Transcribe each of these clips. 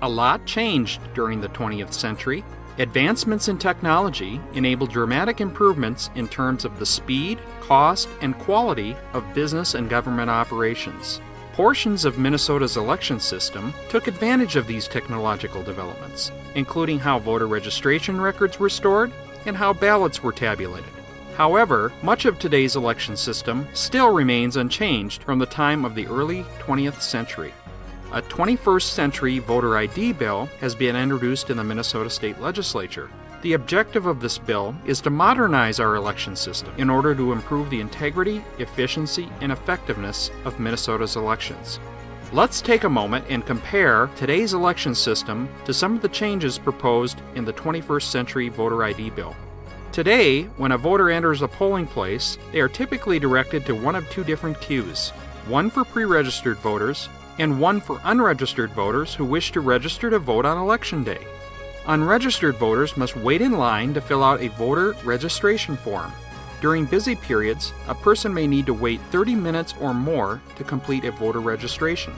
A lot changed during the 20th century. Advancements in technology enabled dramatic improvements in terms of the speed, cost, and quality of business and government operations. Portions of Minnesota's election system took advantage of these technological developments, including how voter registration records were stored and how ballots were tabulated. However, much of today's election system still remains unchanged from the time of the early 20th century. A 21st century voter ID bill has been introduced in the Minnesota State Legislature. The objective of this bill is to modernize our election system in order to improve the integrity, efficiency, and effectiveness of Minnesota's elections. Let's take a moment and compare today's election system to some of the changes proposed in the 21st century voter ID bill. Today, when a voter enters a polling place, they are typically directed to one of two different queues, one for pre-registered voters and one for unregistered voters who wish to register to vote on Election Day. Unregistered voters must wait in line to fill out a voter registration form. During busy periods, a person may need to wait 30 minutes or more to complete a voter registration.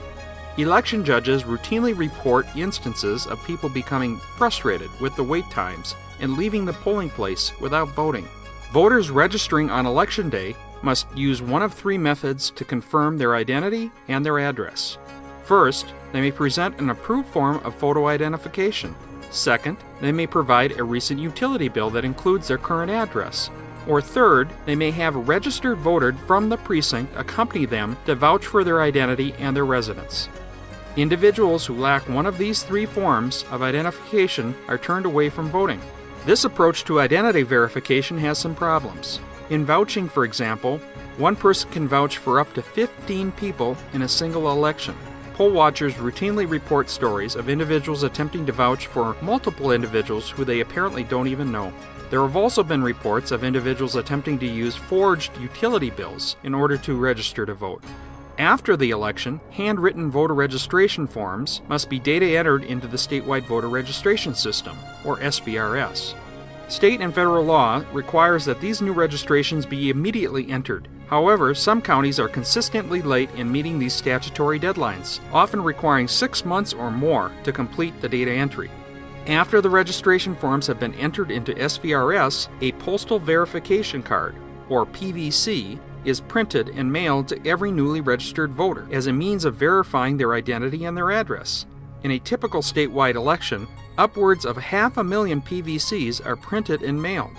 Election judges routinely report instances of people becoming frustrated with the wait times and leaving the polling place without voting. Voters registering on Election Day must use one of three methods to confirm their identity and their address. First, they may present an approved form of photo identification. Second, they may provide a recent utility bill that includes their current address. Or third, they may have a registered voter from the precinct accompany them to vouch for their identity and their residence. Individuals who lack one of these three forms of identification are turned away from voting. This approach to identity verification has some problems. In vouching, for example, one person can vouch for up to 15 people in a single election. Poll watchers routinely report stories of individuals attempting to vouch for multiple individuals who they apparently don't even know. There have also been reports of individuals attempting to use forged utility bills in order to register to vote. After the election, handwritten voter registration forms must be data entered into the statewide voter registration system, or SVRS. State and federal law requires that these new registrations be immediately entered. However, some counties are consistently late in meeting these statutory deadlines, often requiring 6 months or more to complete the data entry. After the registration forms have been entered into SVRS, a postal verification card, or PVC, is printed and mailed to every newly registered voter as a means of verifying their identity and their address. In a typical statewide election, upwards of 500,000 PVCs are printed and mailed.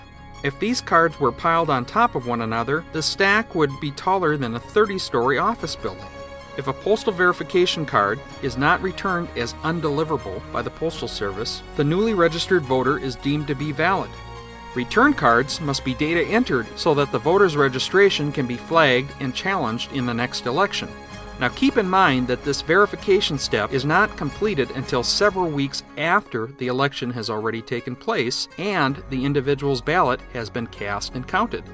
If these cards were piled on top of one another, the stack would be taller than a 30-story office building. If a postal verification card is not returned as undeliverable by the Postal Service, the newly registered voter is deemed to be valid. Return cards must be data entered so that the voter's registration can be flagged and challenged in the next election. Now keep in mind that this verification step is not completed until several weeks after the election has already taken place and the individual's ballot has been cast and counted.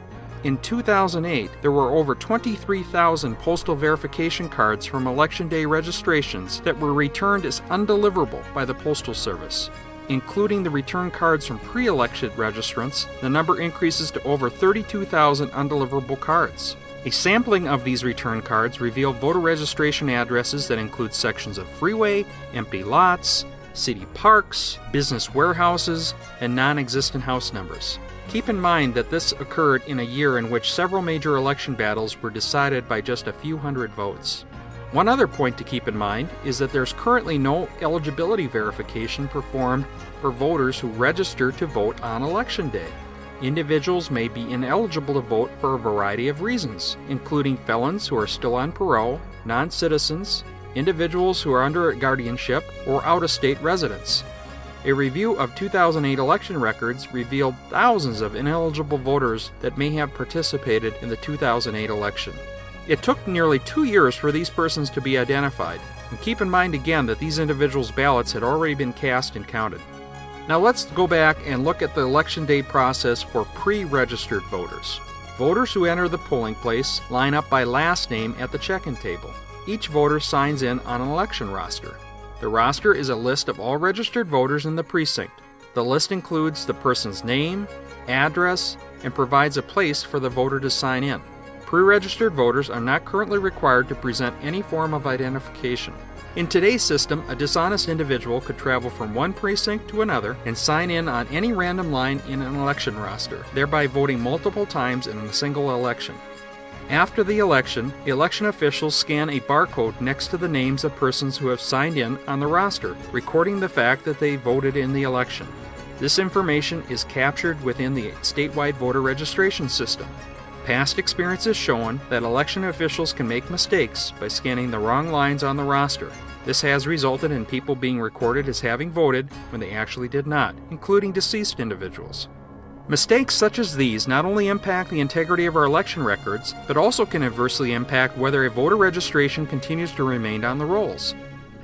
In 2008, there were over 23,000 postal verification cards from Election Day registrations that were returned as undeliverable by the Postal Service. Including the return cards from pre-election registrants, the number increases to over 32,000 undeliverable cards. A sampling of these return cards reveal voter registration addresses that include sections of freeway, empty lots, city parks, business warehouses, and non-existent house numbers. Keep in mind that this occurred in a year in which several major election battles were decided by just a few hundred votes. One other point to keep in mind is that there's currently no eligibility verification performed for voters who register to vote on Election Day. Individuals may be ineligible to vote for a variety of reasons, including felons who are still on parole, non-citizens, individuals who are under guardianship, or out-of-state residents. A review of 2008 election records revealed thousands of ineligible voters that may have participated in the 2008 election. It took nearly 2 years for these persons to be identified, and keep in mind again that these individuals' ballots had already been cast and counted. Now let's go back and look at the Election Day process for pre-registered voters. Voters who enter the polling place line up by last name at the check-in table. Each voter signs in on an election roster. The roster is a list of all registered voters in the precinct. The list includes the person's name, address, and provides a place for the voter to sign in. Pre-registered voters are not currently required to present any form of identification. In today's system, a dishonest individual could travel from one precinct to another and sign in on any random line in an election roster, thereby voting multiple times in a single election. After the election officials scan a barcode next to the names of persons who have signed in on the roster, recording the fact that they voted in the election. This information is captured within the statewide voter registration system. Past experience has shown that election officials can make mistakes by scanning the wrong lines on the roster. This has resulted in people being recorded as having voted when they actually did not, including deceased individuals. Mistakes such as these not only impact the integrity of our election records, but also can adversely impact whether a voter registration continues to remain on the rolls.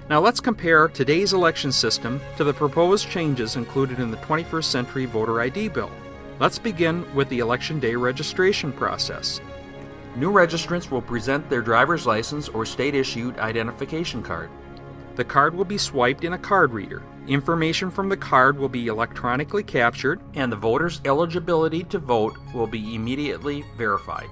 Now let's compare today's election system to the proposed changes included in the 21st Century Voter ID Bill. Let's begin with the Election Day registration process. New registrants will present their driver's license or state-issued identification card. The card will be swiped in a card reader. Information from the card will be electronically captured, and the voter's eligibility to vote will be immediately verified.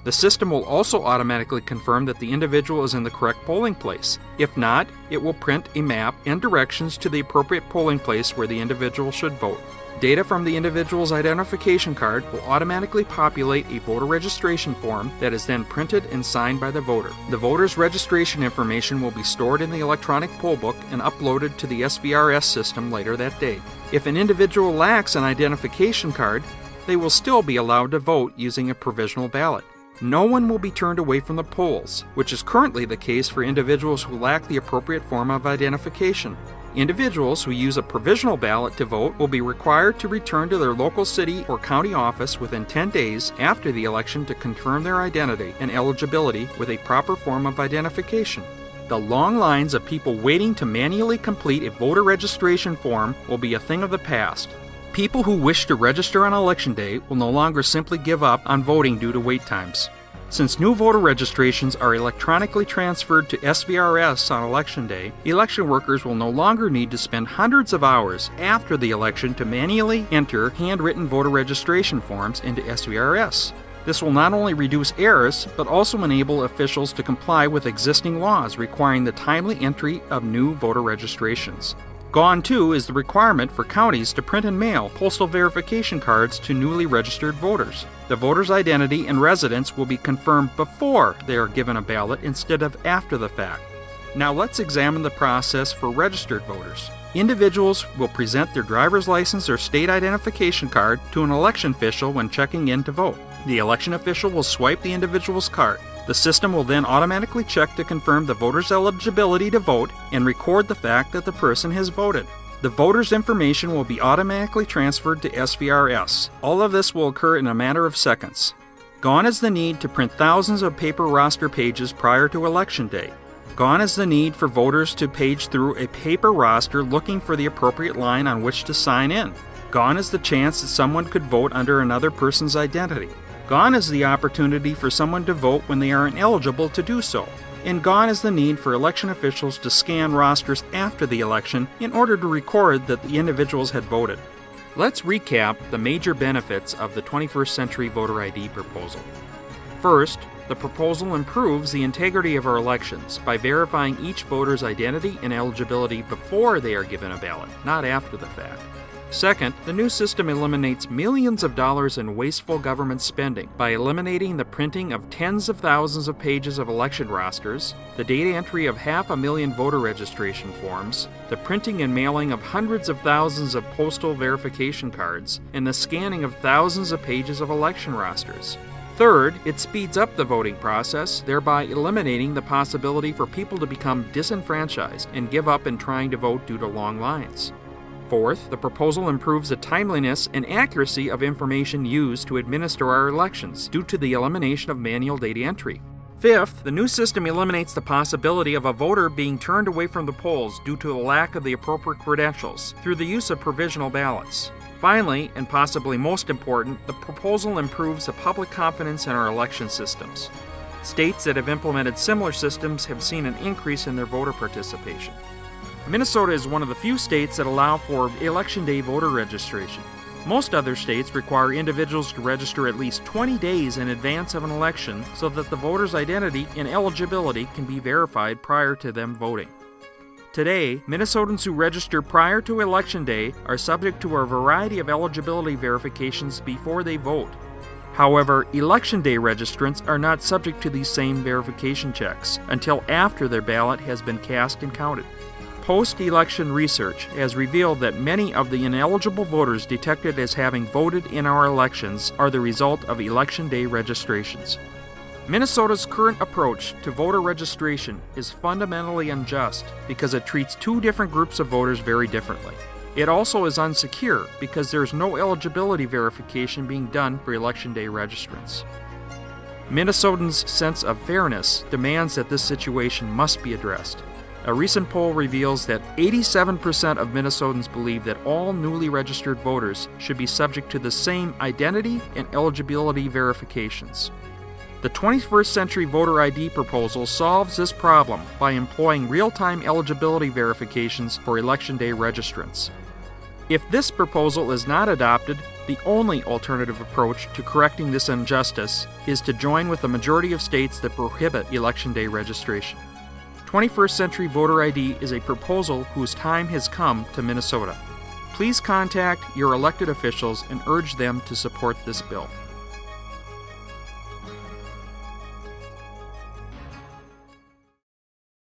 The system will also automatically confirm that the individual is in the correct polling place. If not, it will print a map and directions to the appropriate polling place where the individual should vote. Data from the individual's identification card will automatically populate a voter registration form that is then printed and signed by the voter. The voter's registration information will be stored in the electronic poll book and uploaded to the SVRS system later that day. If an individual lacks an identification card, they will still be allowed to vote using a provisional ballot. No one will be turned away from the polls, which is currently the case for individuals who lack the appropriate form of identification. Individuals who use a provisional ballot to vote will be required to return to their local city or county office within 10 days after the election to confirm their identity and eligibility with a proper form of identification. The long lines of people waiting to manually complete a voter registration form will be a thing of the past. People who wish to register on Election Day will no longer simply give up on voting due to wait times. Since new voter registrations are electronically transferred to SVRS on Election Day, election workers will no longer need to spend hundreds of hours after the election to manually enter handwritten voter registration forms into SVRS. This will not only reduce errors, but also enable officials to comply with existing laws requiring the timely entry of new voter registrations. Gone, too, is the requirement for counties to print and mail postal verification cards to newly registered voters. The voter's identity and residence will be confirmed before they are given a ballot instead of after the fact. Now let's examine the process for registered voters. Individuals will present their driver's license or state identification card to an election official when checking in to vote. The election official will swipe the individual's card. The system will then automatically check to confirm the voter's eligibility to vote and record the fact that the person has voted. The voter's information will be automatically transferred to SVRS. All of this will occur in a matter of seconds. Gone is the need to print thousands of paper roster pages prior to Election Day. Gone is the need for voters to page through a paper roster looking for the appropriate line on which to sign in. Gone is the chance that someone could vote under another person's identity. Gone is the opportunity for someone to vote when they are ineligible to do so. And gone is the need for election officials to scan rosters after the election in order to record that the individuals had voted. Let's recap the major benefits of the 21st Century Voter ID proposal. First, the proposal improves the integrity of our elections by verifying each voter's identity and eligibility before they are given a ballot, not after the fact. Second, the new system eliminates millions of dollars in wasteful government spending by eliminating the printing of tens of thousands of pages of election rosters, the data entry of 500,000 voter registration forms, the printing and mailing of hundreds of thousands of postal verification cards, and the scanning of thousands of pages of election rosters. Third, it speeds up the voting process, thereby eliminating the possibility for people to become disenfranchised and give up in trying to vote due to long lines. Fourth, the proposal improves the timeliness and accuracy of information used to administer our elections due to the elimination of manual data entry. Fifth, the new system eliminates the possibility of a voter being turned away from the polls due to the lack of the appropriate credentials through the use of provisional ballots. Finally, and possibly most important, the proposal improves the public confidence in our election systems. States that have implemented similar systems have seen an increase in their voter participation. Minnesota is one of the few states that allow for Election Day voter registration. Most other states require individuals to register at least 20 days in advance of an election so that the voter's identity and eligibility can be verified prior to them voting. Today, Minnesotans who register prior to Election Day are subject to a variety of eligibility verifications before they vote. However, Election Day registrants are not subject to these same verification checks until after their ballot has been cast and counted. Post-election research has revealed that many of the ineligible voters detected as having voted in our elections are the result of Election Day registrations. Minnesota's current approach to voter registration is fundamentally unjust because it treats two different groups of voters very differently. It also is unsecure because there is no eligibility verification being done for Election Day registrants. Minnesotans' sense of fairness demands that this situation must be addressed. A recent poll reveals that 87% of Minnesotans believe that all newly registered voters should be subject to the same identity and eligibility verifications. The 21st Century Voter ID proposal solves this problem by employing real-time eligibility verifications for Election Day registrants. If this proposal is not adopted, the only alternative approach to correcting this injustice is to join with the majority of states that prohibit Election Day registration. 21st Century Voter ID is a proposal whose time has come to Minnesota. Please contact your elected officials and urge them to support this bill.